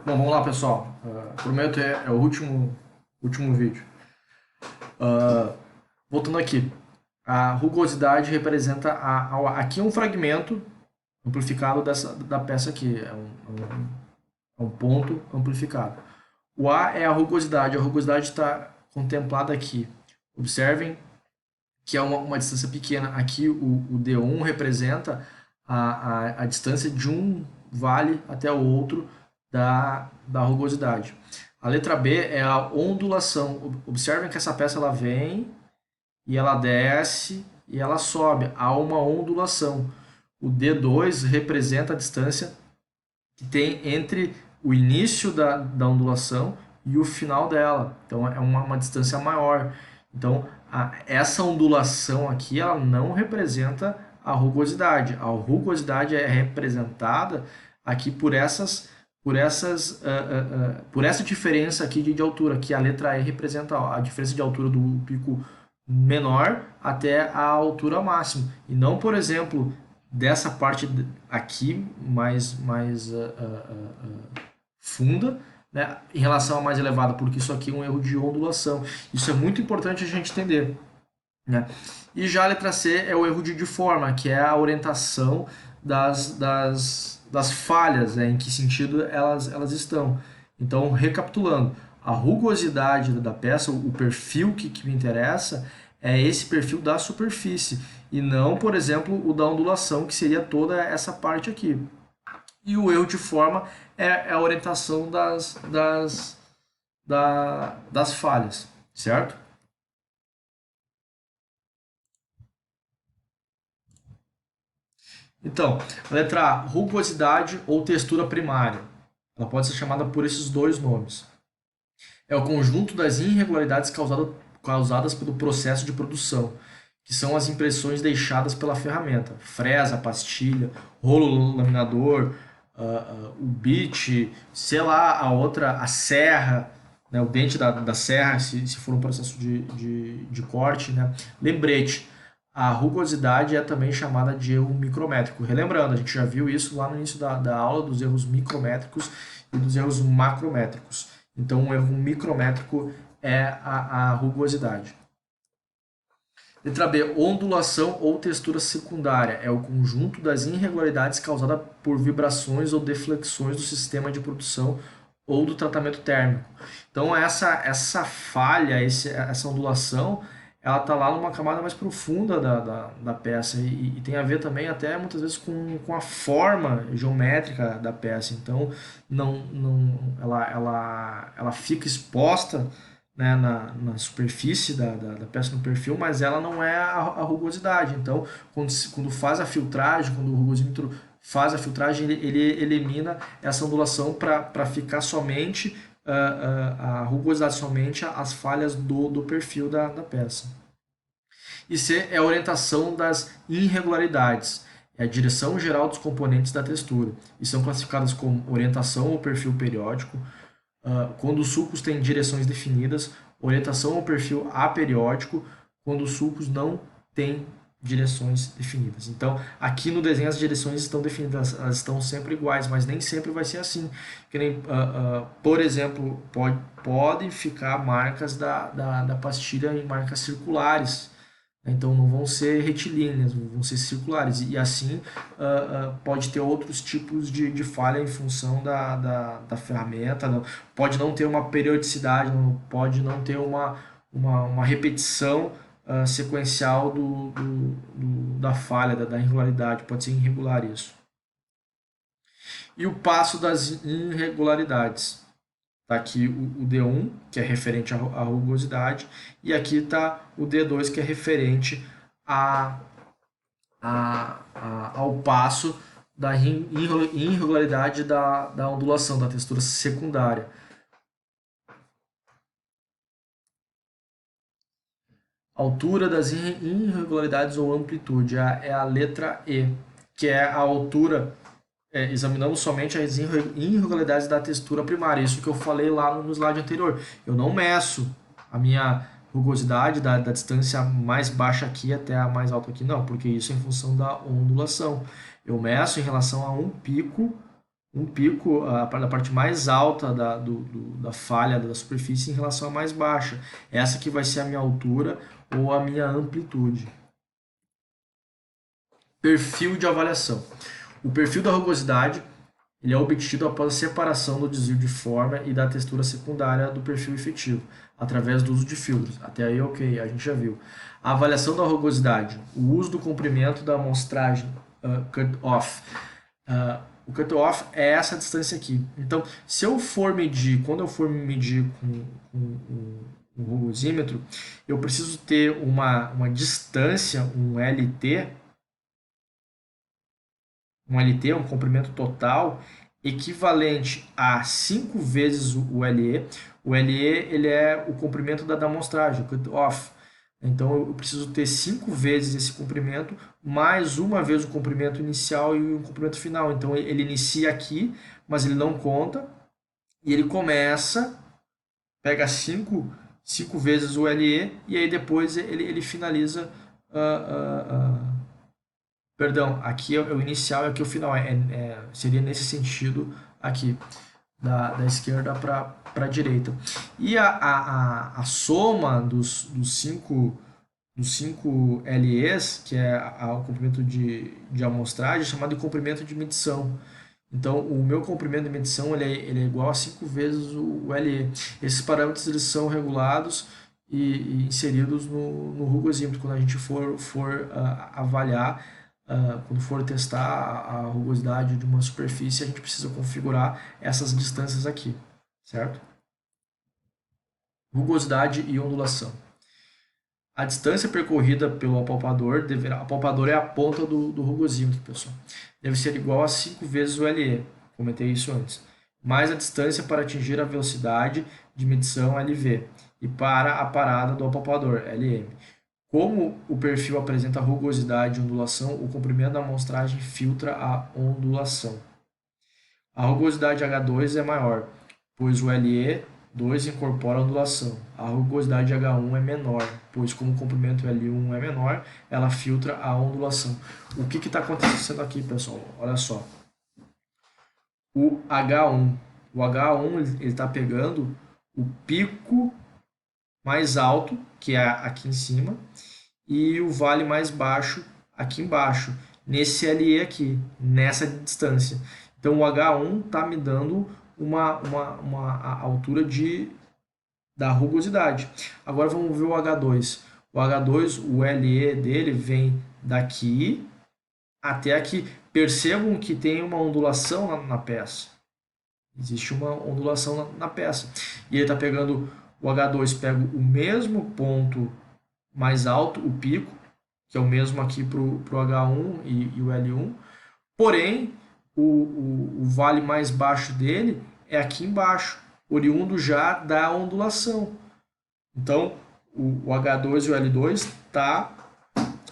Bom, vamos lá, pessoal. Prometo é o último vídeo. Voltando aqui. A rugosidade representa aqui é um fragmento amplificado da peça aqui. É um ponto amplificado. O A é a rugosidade. A rugosidade está contemplada aqui. Observem que é uma distância pequena. Aqui o D1 representa a distância de um vale até o outro da rugosidade. A letra B é a ondulação. Observem que essa peça ela vem e ela desce e ela sobe. Há uma ondulação. O D2 representa a distância que tem entre o início da ondulação e o final dela. Então é uma distância maior. Então essa ondulação aqui ela não representa a rugosidade. A rugosidade é representada aqui por essa diferença aqui de altura, que a letra E representa a diferença de altura do pico menor até a altura máxima. E não, por exemplo, dessa parte aqui mais funda, né, em relação à mais elevada, porque isso aqui é um erro de ondulação. Isso é muito importante a gente entender. Né? E já a letra C é o erro de forma, que é a orientação das falhas, né, em que sentido elas estão. Então, recapitulando, a rugosidade da peça, o perfil que me interessa, é esse perfil da superfície, e não, por exemplo, o da ondulação, que seria toda essa parte aqui. E o erro de forma é a orientação das falhas, certo? Então, a letra A, rugosidade ou textura primária. Ela pode ser chamada por esses dois nomes. É o conjunto das irregularidades causadas pelo processo de produção, que são as impressões deixadas pela ferramenta, fresa, pastilha, rolo laminador, o bit, sei lá, a serra, né, o dente da serra, se for um processo de corte, né? Lembrete, a rugosidade é também chamada de erro micrométrico. Relembrando, a gente já viu isso lá no início da aula dos erros micrométricos e dos erros macrométricos. Então, um erro micrométrico é a rugosidade. Letra B, ondulação ou textura secundária. É o conjunto das irregularidades causadas por vibrações ou deflexões do sistema de produção ou do tratamento térmico. Então, essa falha, essa ondulação, ela está lá numa camada mais profunda da peça e tem a ver também até muitas vezes com a forma geométrica da peça. Então, ela fica exposta, né, na superfície da peça, no perfil, mas ela não é a rugosidade. Então, quando faz a filtragem, quando o rugosímetro faz a filtragem, ele elimina essa ondulação para ficar somente a rugosidade, somente as falhas do perfil da peça. E C é a orientação das irregularidades, é a direção geral dos componentes da textura, e são classificadas como orientação ou perfil periódico, quando os sulcos têm direções definidas, orientação ao perfil aperiódico, quando os sulcos não têm direções definidas. Então, aqui no desenho as direções estão definidas, elas estão sempre iguais, mas nem sempre vai ser assim. Que nem, por exemplo, podem ficar marcas da pastilha em marcas circulares. Então não vão ser retilíneas, vão ser circulares. E assim pode ter outros tipos de falha em função da ferramenta. Pode não ter uma periodicidade, pode não ter uma repetição sequencial da falha, da irregularidade. Pode ser irregular isso. E o passo das irregularidades. Está aqui o D1, que é referente à rugosidade, e aqui está o D2, que é referente ao passo da irregularidade da ondulação, da textura secundária. Altura das irregularidades ou amplitude é a letra E, que é a altura. Examinamos somente as irregularidades da textura primária, isso que eu falei lá no slide anterior. Eu não meço a minha rugosidade da distância mais baixa aqui até a mais alta aqui, não, porque isso é em função da ondulação. Eu meço em relação a um pico um pico da parte mais alta da falha da superfície em relação à mais baixa. Essa que vai ser a minha altura ou a minha amplitude. Perfil de avaliação. O perfil da rugosidade ele é obtido após a separação do desvio de forma e da textura secundária do perfil efetivo, através do uso de filtros. Até aí, ok, a gente já viu. A avaliação da rugosidade, o uso do comprimento da amostragem, cut-off. O cut-off é essa distância aqui. Então, se eu for medir, quando eu for medir com um rugosímetro, eu preciso ter uma distância, um comprimento total, equivalente a 5 vezes o LE. O LE ele é o comprimento da amostragem, o cut-off. Então eu preciso ter 5 vezes esse comprimento, mais uma vez o comprimento inicial e o comprimento final. Então ele inicia aqui, mas ele não conta, e ele começa, pega 5 vezes o LE, e aí depois ele finaliza. Perdão, aqui é o inicial e aqui é o final. Seria nesse sentido aqui, da esquerda para a direita. E a soma dos cinco LEs, que é o comprimento de amostragem, é chamado de comprimento de medição. Então, o meu comprimento de medição ele é igual a 5 vezes o LE. Esses parâmetros eles são regulados e inseridos no rugosímetro, quando a gente for avaliar. Quando for testar a rugosidade de uma superfície, a gente precisa configurar essas distâncias aqui, certo? Rugosidade e ondulação. A distância percorrida pelo apalpador apalpador é a ponta do rugosímetro, pessoal. Deve ser igual a 5 vezes o LE, comentei isso antes, mais a distância para atingir a velocidade de medição LV e para a parada do apalpador, LM. Como o perfil apresenta rugosidade e ondulação, o comprimento da amostragem filtra a ondulação. A rugosidade H2 é maior, pois o LE2 incorpora a ondulação. A rugosidade H1 é menor, pois como o comprimento L1 é menor, ela filtra a ondulação. O que está acontecendo aqui, pessoal? Olha só. O H1 ele está pegando o pico mais alto, que é aqui em cima, e o vale mais baixo aqui embaixo, nesse LE aqui, nessa distância. Então o H1 está me dando a altura da rugosidade. Agora vamos ver o H2. O H2, o LE dele vem daqui até aqui. Percebam que tem uma ondulação na peça. Existe uma ondulação na peça. E ele está pegando, o H2 pega o mesmo ponto mais alto, o pico, que é o mesmo aqui para o H1 e o L1, porém o vale mais baixo dele é aqui embaixo, oriundo já da ondulação. Então o H2 e o L2 está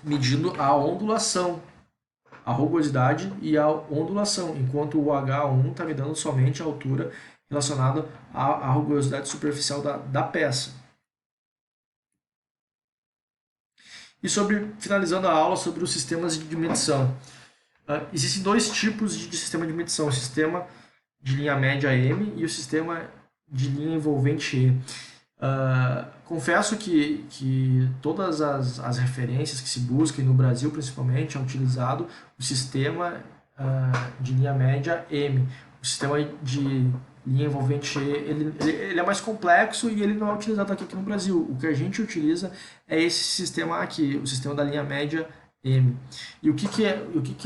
medindo a ondulação, a rugosidade e a ondulação, enquanto o H1 está me dando somente a altura relacionada à rugosidade superficial da peça. E finalizando a aula sobre os sistemas de medição. Existem dois tipos de sistema de medição, o sistema de linha média M e o sistema de linha envolvente E. Confesso que todas as referências que se buscam, no Brasil principalmente, é utilizado o sistema de linha média M. O sistema de linha envolvente E, ele é mais complexo e ele não é utilizado aqui no Brasil. O que a gente utiliza é esse sistema aqui, o sistema da linha média M. E o que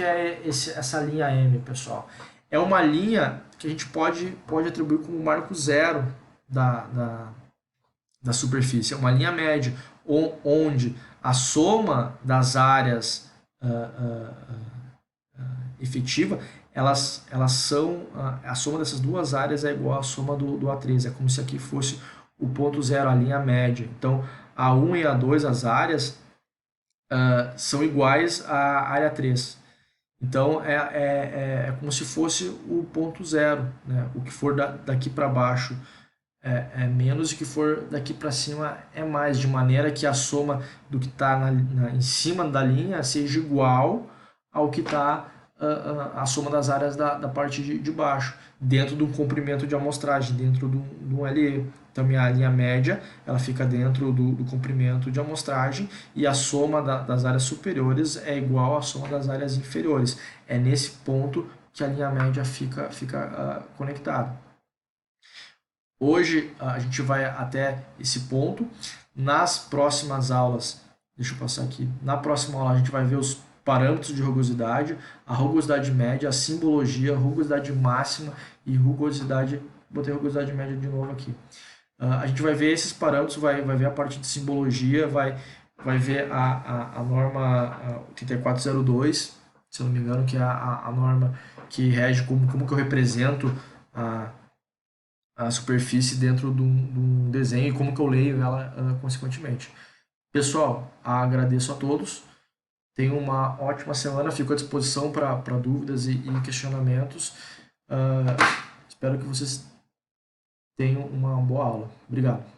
é essa linha M, pessoal? É uma linha que a gente pode atribuir como marco zero da superfície. É uma linha média, onde a soma das áreas efetiva, elas são, a soma dessas duas áreas é igual à soma do A3, é como se aqui fosse o ponto zero, a linha média. Então, A1 e A2, as áreas, são iguais à área 3. Então, é como se fosse o ponto zero, né? O que for daqui para baixo é menos e o que for daqui para cima é mais, de maneira que a soma do que está em cima da linha seja igual ao que está a soma das áreas da parte de baixo, dentro de um comprimento de amostragem, dentro do LE. Então, minha linha média ela fica dentro do comprimento de amostragem e a soma das áreas superiores é igual à soma das áreas inferiores. É nesse ponto que a linha média fica conectada. Hoje a gente vai até esse ponto. Nas próximas aulas, deixa eu passar aqui, na próxima aula a gente vai ver os parâmetros de rugosidade, a rugosidade média, a simbologia, a rugosidade máxima e rugosidade, botei rugosidade média de novo aqui. A gente vai ver esses parâmetros, vai ver a parte de simbologia, vai ver a norma 8402, se eu não me engano, que é a norma que rege como que eu represento a superfície dentro de um desenho e como que eu leio ela consequentemente. Pessoal, agradeço a todos. Tenham uma ótima semana. Fico à disposição para dúvidas e questionamentos. Espero que vocês tenham uma boa aula. Obrigado.